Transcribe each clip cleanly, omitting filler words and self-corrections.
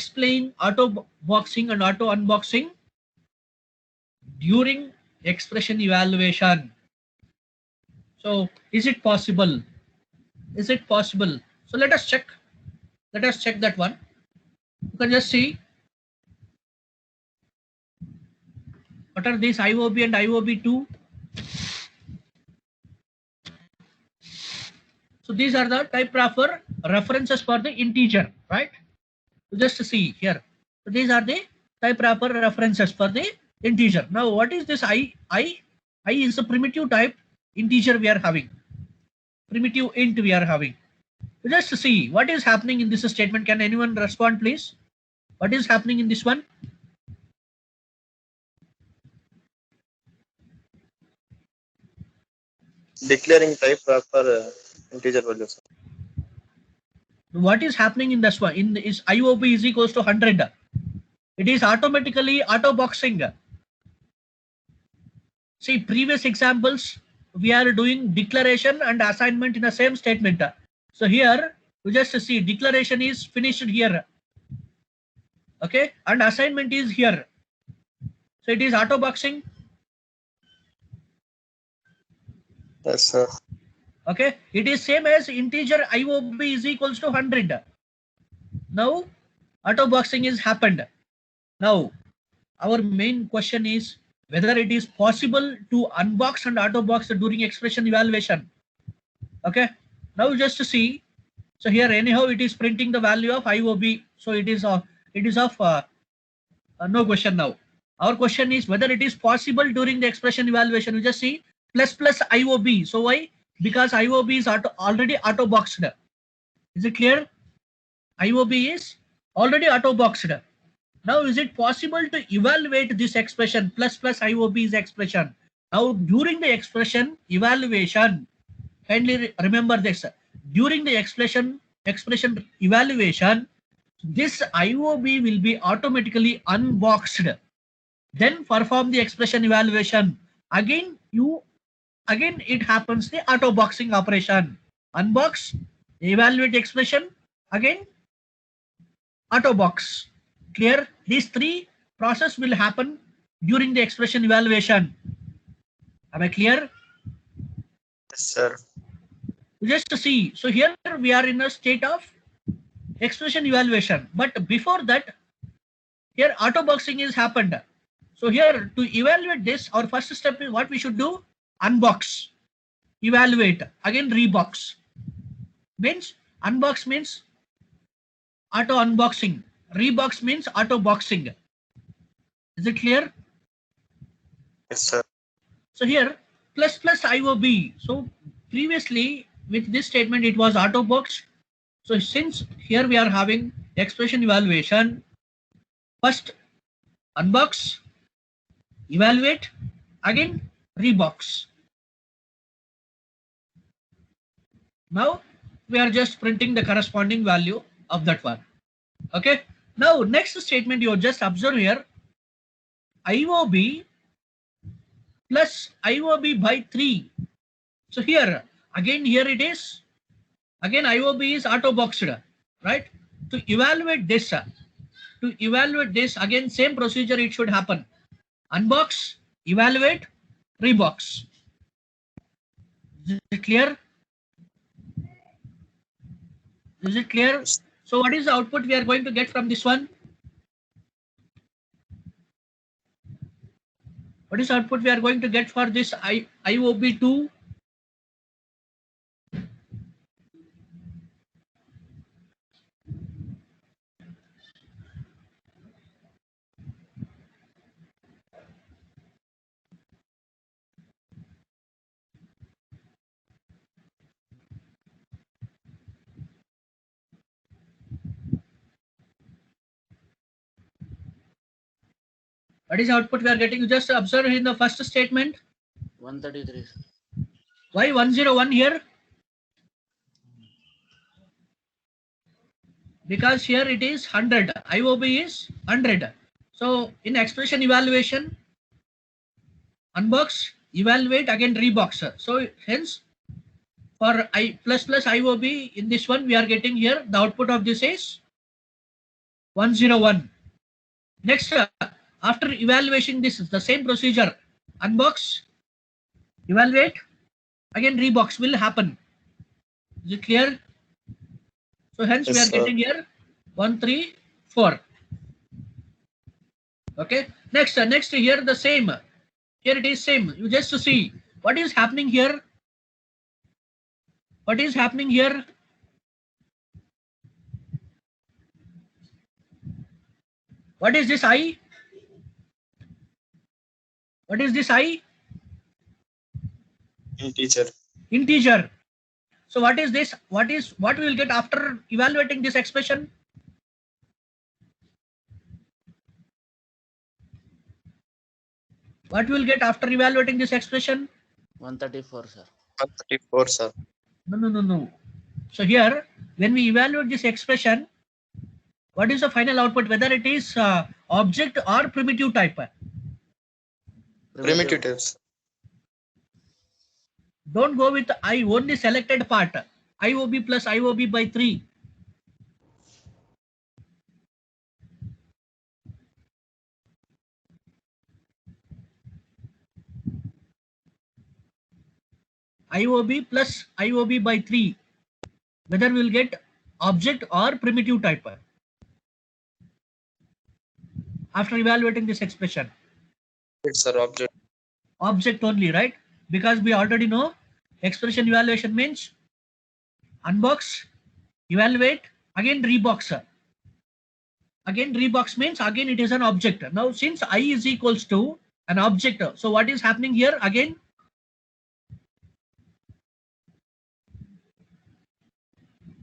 explain auto boxing and auto unboxing during expression evaluation. So is it possible? Is it possible? So let us check. Let us check that one. You can just see what are these IOB and IOB2. So these are the typewriter references for the integer, right? So just see here. So these are the typewriter references for the integer. Now what is this I? I is a primitive type integer we are having. Primitive int we are having. So just see what is happening in this statement. Can anyone respond, please? What is happening in this one? Declaring type for integer values. What is happening in this one? In is IOB is equals to 100. It is automatically auto boxing. See previous examples, we are doing declaration and assignment in the same statement. So here you just see declaration is finished here. Okay, and assignment is here. So it is auto boxing. Yes, sir. Okay, it is same as integer IOB is equals to 100. Now auto boxing is happened. Now our main question is whether it is possible to unbox and auto box during expression evaluation. Okay, now just to see. So here anyhow it is printing the value of IOB. So it is of no question now. Our question is whether it is possible during the expression evaluation. You just see plus IOB. So why? Because IOB is already auto boxed. Is it clear? IOB is already auto boxed. Now is it possible to evaluate this expression plus IOB is expression? Now during the expression evaluation, kindly remember this. During the expression evaluation, this IOB will be automatically unboxed. Then perform the expression evaluation. Again it happens the auto boxing operation. Unbox, evaluate expression, again auto box. Clear? These three process will happen during the expression evaluation. Am I clear? Yes, sir. Just to see. So here we are in a state of expression evaluation. But before that, here auto boxing is happened. So here to evaluate this, our first step is what we should do? Unbox, evaluate, again rebox. Means unbox means auto unboxing. Rebox means auto boxing. Is it clear? Yes, sir. So here plus IOB. So previously with this statement it was auto boxed. So since here we are having expression evaluation, first unbox, evaluate, again rebox. Now we are just printing the corresponding value of that one. Okay. Now next statement you just observe here, IOB plus IOB by 3. So here again it is again IOB is auto boxed, right? To evaluate this again same procedure it should happen. Unbox, evaluate, rebox. Is it clear? Is it clear? So what is the output we are going to get from this one? What is the output we are going to get for this IOB2? What is the output we are getting? You just observe in the first statement. 133. Why 101 here? Because here it is 100. IOB is 100. So in expression evaluation, unbox, evaluate, again rebox. So hence for I plus IOB in this one we are getting here the output of this is 101. Next, after evaluation, this is the same procedure. Unbox, evaluate, again rebox will happen. Is it clear? So hence Yes, we are sir. getting here 1, 3, 4. Okay. Next here the same. Here it is same. You just to see what is happening here. What is happening here? What is this I? What is this I? Integer. Integer. So what is this? What we will get after evaluating this expression? What we will get after evaluating this expression? 134, sir. 134, sir. No. So here, when we evaluate this expression, what is the final output? Whether it is object or primitive type? Primitive types. Don't go with I, only selected part. IOB plus IOB by 3. IOB plus IOB by 3. Whether we will get object or primitive type after evaluating this expression. It's an object. Object only, right? Because we already know expression evaluation means unbox, evaluate, again rebox. Again rebox means again it is an object. Now since I is equals to an object, so what is happening here again?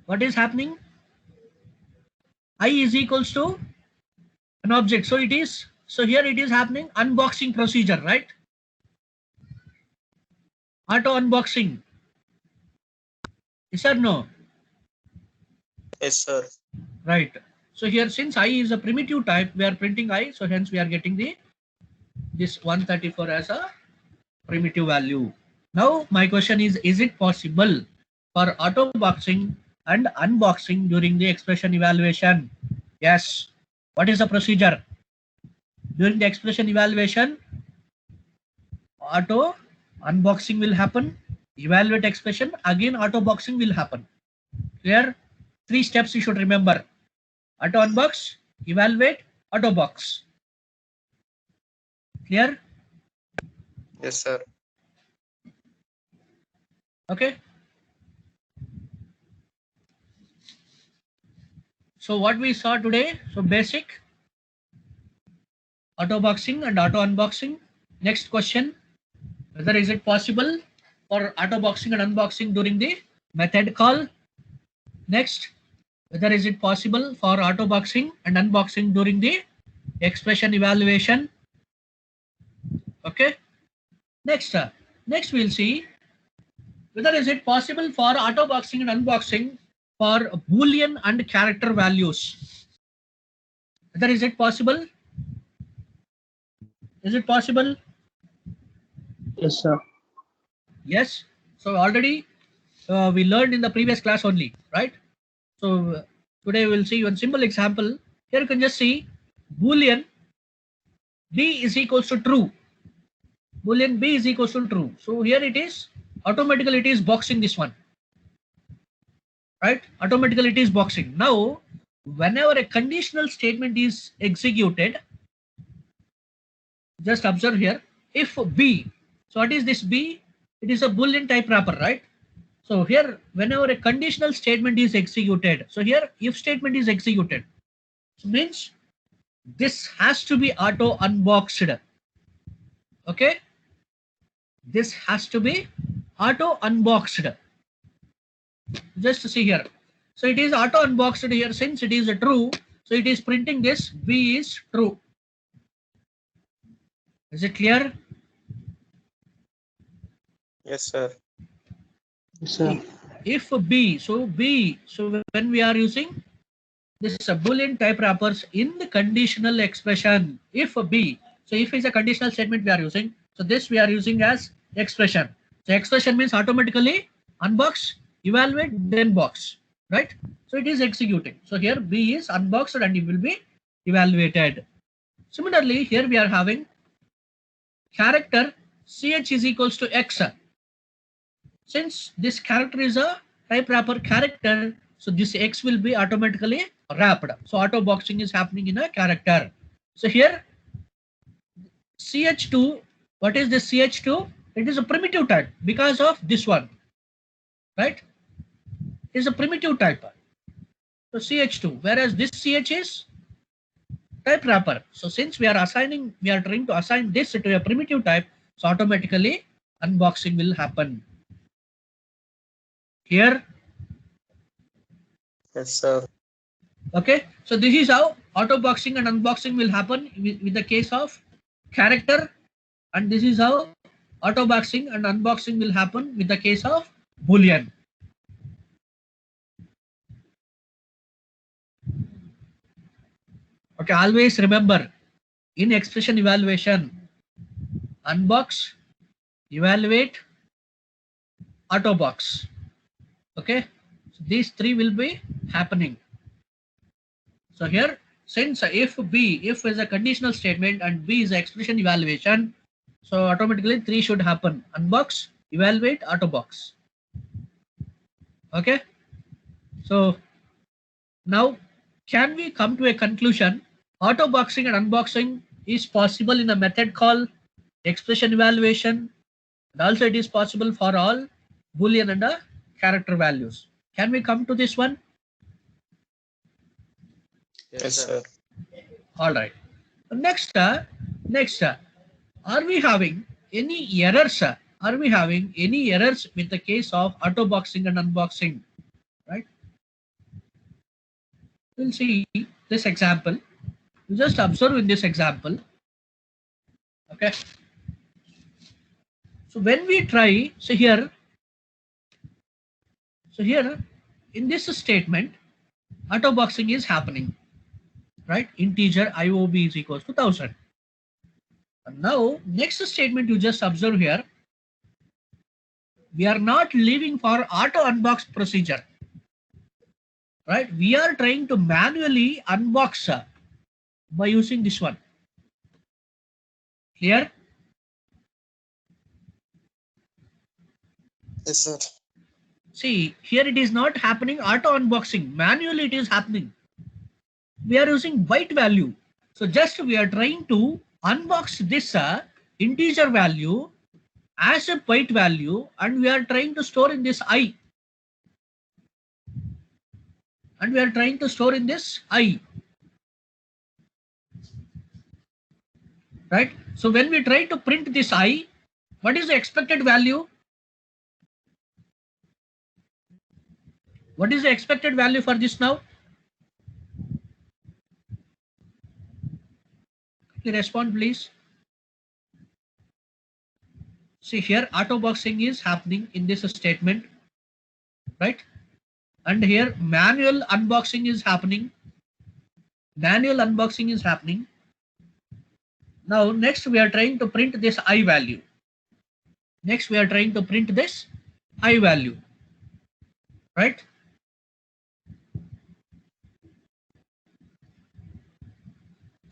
What is happening? I is equals to an object. So it is, so here it is happening unboxing procedure, right? Auto unboxing. Yes or no? Yes, sir. Right. So here since I is a primitive type, we are printing I, so hence we are getting this 134 as a primitive value. Now my question is it possible for auto boxing and unboxing during the expression evaluation? Yes. What is the procedure? During the expression evaluation, auto unboxing will happen, evaluate expression, again auto boxing will happen. Clear? 3 steps you should remember. Auto unbox, evaluate, auto box. Clear? Yes, sir. Okay. So what we saw today, so basic auto boxing and auto unboxing. Next question, whether is it possible for auto boxing and unboxing during the method call? Next, whether is it possible for auto boxing and unboxing during the expression evaluation? Okay. Next we'll see whether is it possible for auto boxing and unboxing for Boolean and character values. Whether is it possible? Is it possible? Yes, sir. Yes. So already we learned in the previous class only, right? So today we'll see one simple example. Here you can just see Boolean B is equals to true. Boolean B is equals to true. So here it is automatically it is boxing this one, right? Automatically it is boxing. Now whenever a conditional statement is executed, just observe here, if B, so what is this B? It is a Boolean type wrapper, right? So here whenever a conditional statement is executed, so here if statement is executed, so means this has to be auto unboxed. Okay, this has to be auto unboxed. Just to see here, so it is auto unboxed here. Since it is a true, so it is printing this B is true. Is it clear? Yes, sir. Yes, sir. If B, so when we are using this is a Boolean type wrappers in the conditional expression, if B, so if is a conditional statement we are using, so this we are using as expression. So expression means automatically unbox, evaluate, then box, right? So it is executing. So here B is unboxed and it will be evaluated. Similarly, here we are having character ch is equals to x. Since this character is a type wrapper character, so this x will be automatically wrapped. So auto boxing is happening in a character. So here ch2, what is this ch2? It is a primitive type because of this one, right? It is a primitive type. So ch2, whereas this ch is type wrapper. So since we are trying to assign this to a primitive type, so automatically unboxing will happen. Here, Yes, sir. okay. So this is how auto boxing and unboxing will happen with the case of character, and this is how auto boxing and unboxing will happen with the case of Boolean. Okay, always remember in expression evaluation, unbox, evaluate, auto box. Okay, so these three will be happening. So here, since if is a conditional statement and B is an expression evaluation, so automatically three should happen: unbox, evaluate, auto box. Okay, so now can we come to a conclusion? Auto boxing and unboxing is possible in a method called expression evaluation, and also it is possible for all Boolean and character values. Can we come to this one? Yes, sir. All right. Next, are we having any errors? Are we having any errors with the case of auto boxing and unboxing? Right. We'll see this example. You just observe in this example. Okay. So when we try, so here in this statement, auto boxing is happening, right? Integer IOB is equals to 1000. And now next statement you just observe here, we are not leaving for auto unbox procedure, right? We are trying to manually unbox by using this one. Clear? Yes, sir. See, here it is not happening auto unboxing. Manually it is happening. We are using byte value. So just we are trying to unbox this integer value as a byte value, and we are trying to store in this I. And we are trying to store in this I. Right? So when we try to print this I, what is the expected value? What is the expected value for this now? Respond, please. See here, auto boxing is happening in this statement, right? And here manual unboxing is happening. Manual unboxing is happening. Now next we are trying to print this I value. Next we are trying to print this I value, right?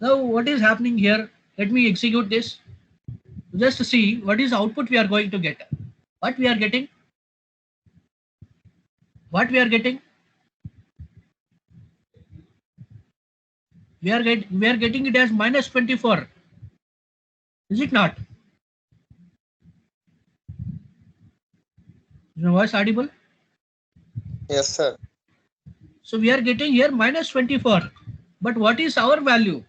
Now what is happening here? Let me execute this. Just to see what is the output we are going to get. What we are getting? What we are getting? We are getting it as minus 24. Is it not? Is my voice audible? Yes, sir. So we are getting here minus 24. But what is our value?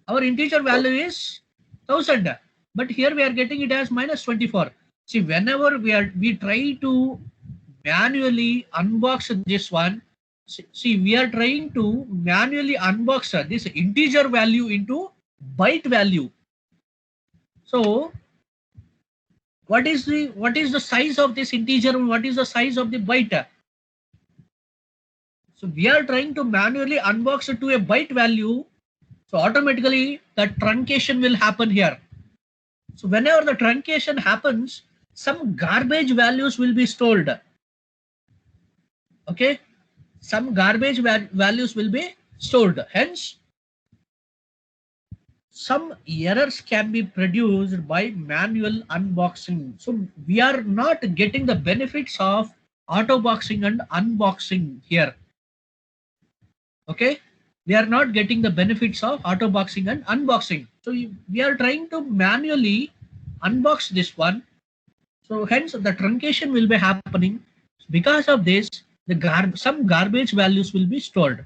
Our integer value is 1000. But here we are getting it as minus 24. See, whenever we try to manually unbox this one, see, we are trying to manually unbox this integer value into byte value. So what is the size of this integer and what is the size of the byte? So we are trying to manually unbox it to a byte value. So automatically the truncation will happen here. So whenever the truncation happens, some garbage values will be stored. Okay, some garbage values will be stored. Hence, some errors can be produced by manual unboxing. So we are not getting the benefits of auto boxing and unboxing here. Okay, we are not getting the benefits of auto boxing and unboxing. So we are trying to manually unbox this one. So hence the truncation will be happening. Because of this, some garbage values will be stored.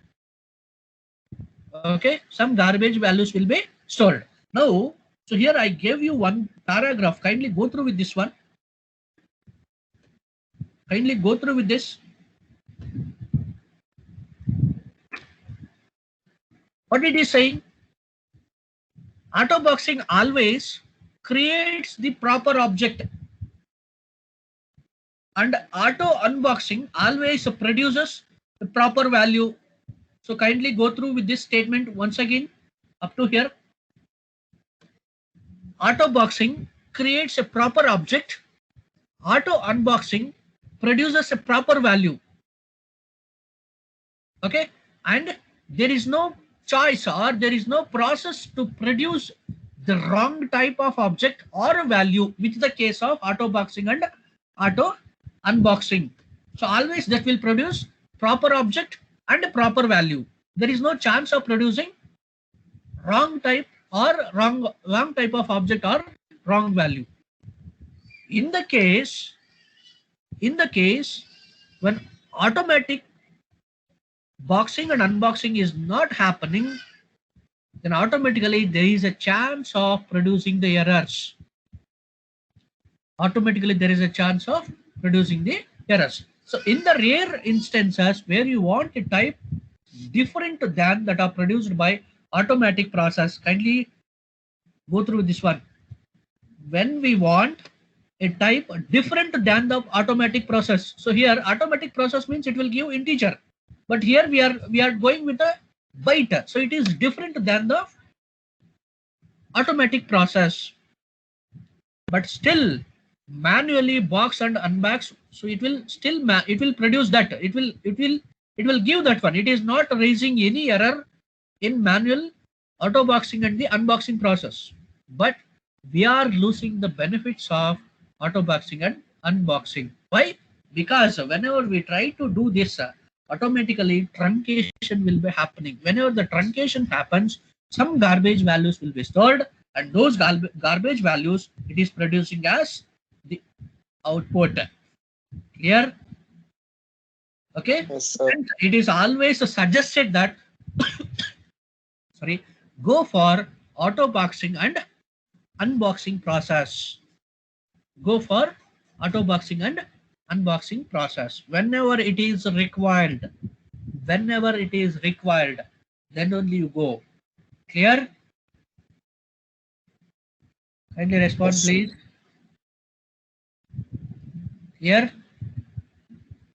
Okay, some garbage values will be stored. Now, so here I gave you one paragraph. Kindly go through with this one. Kindly go through with this. What it is saying? Auto boxing always creates the proper object, and auto unboxing always produces the proper value. So kindly go through with this statement once again up to here. Auto boxing creates a proper object. Auto unboxing produces a proper value. Okay, and there is no choice or there is no process to produce the wrong type of object or value, which is the case of auto boxing and auto unboxing. So always that will produce proper object and proper value. There is no chance of producing wrong type or wrong type of object or wrong value. In the case when automatic boxing and unboxing is not happening, then automatically there is a chance of producing the errors. Automatically there is a chance of producing the errors. So in the rare instances where you want a type different than that are produced by automatic process, kindly go through this one. When we want a type different than the automatic process, so here automatic process means it will give integer, but here we are going with a byte, so it is different than the automatic process, but still manually box and unbox, so it will still it will produce that, it will give that one. It is not raising any error in manual auto boxing and the unboxing process, but we are losing the benefits of auto boxing and unboxing. Why? Because whenever we try to do this, automatically truncation will be happening. Whenever the truncation happens, some garbage values will be stored, and those garbage values it is producing as the output. Clear? Okay. Yes, sir. And it is always suggested that sorry, go for auto boxing and unboxing process. Go for auto boxing and unboxing process whenever it is required. Whenever it is required, then only you go. Clear? Kindly respond, Yes. please. Clear?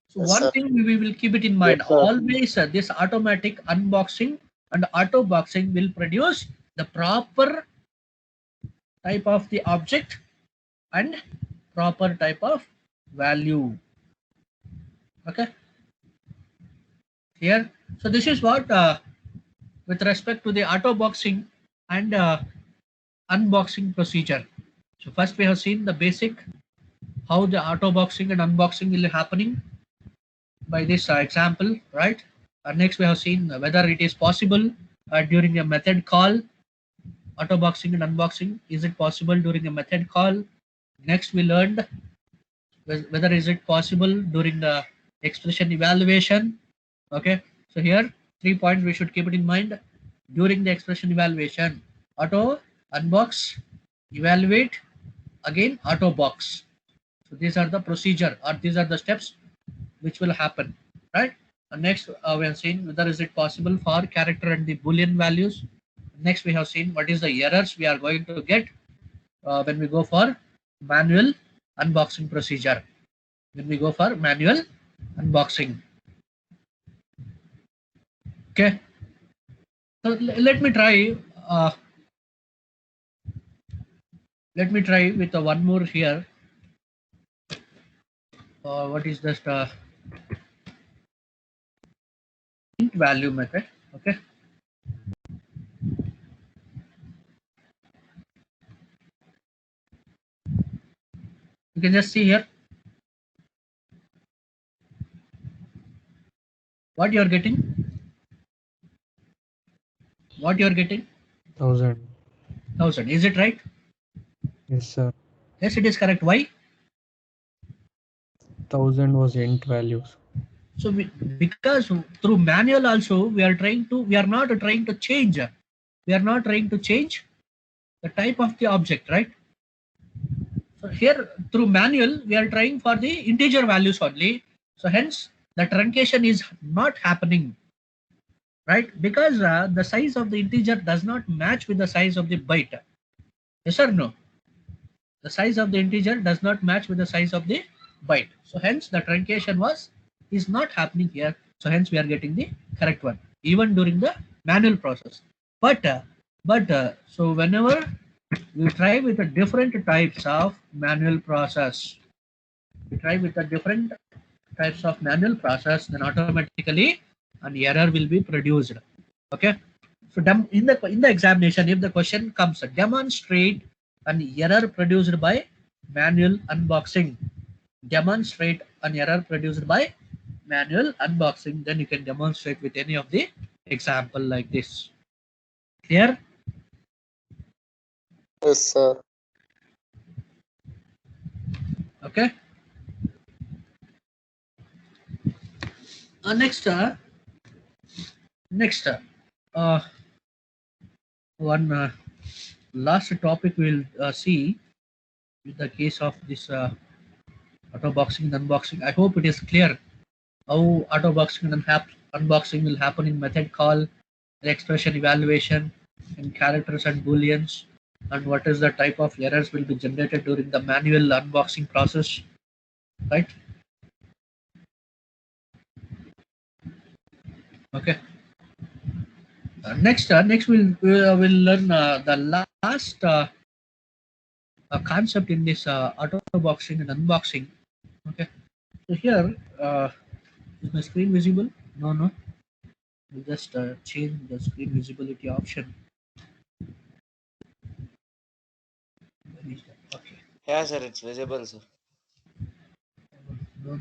So Yes, one sir. thing we will keep it in mind. Yes, sir. Always this automatic unboxing and auto boxing will produce the proper type of the object and proper type of value. Okay, here. So this is what with respect to the auto boxing and unboxing procedure. So first we have seen the basic how the auto boxing and unboxing will be happening by this example, right? Next we have seen whether it is possible during a method call. Auto boxing and unboxing, is it possible during a method call? Next we learned whether is it possible during the expression evaluation. Okay, so here 3 points we should keep it in mind. During the expression evaluation, auto unbox, evaluate, again auto box. So these are the procedure, or these are the steps which will happen, right? And next we have seen whether is it possible for character and the boolean values. Next we have seen what is the errors we are going to get when we go for manual unboxing procedure. When we go for manual unboxing. Okay. So let me try. Let me try with one more here. What is just int value method? Okay. You can just see here what you are getting. What you are getting? 1000. 1000. Is it right? Yes, sir. Yes, it is correct. Why? 1000 was int values. So because through manual also we are not trying to change. We are not trying to change the type of the object, right? So here through manual we are trying for the integer values only. So hence the truncation is not happening, right? Because the size of the integer does not match with the size of the byte. Yes or no? The size of the integer does not match with the size of the byte. So hence the truncation is not happening here. So hence we are getting the correct one even during the manual process. But so whenever we try with the different types of manual process, then automatically an error will be produced. Okay. So in the examination, if the question comes demonstrate an error produced by manual unboxing, demonstrate an error produced by manual unboxing, then you can demonstrate with any of the example like this. Here. Yes, sir. Okay. Next, one last topic we'll see with the case of this auto boxing and unboxing. I hope it is clear how auto boxing and unboxing will happen in method call, the expression evaluation, in characters and booleans, and what is the type of errors will be generated during the manual unboxing process, right? Okay. Next we'll learn the last concept in this auto boxing and unboxing. Okay. So here is my screen visible? No. We'll just change the screen visibility option. Where is that? Okay. Yeah, sir, it's visible, sir. No.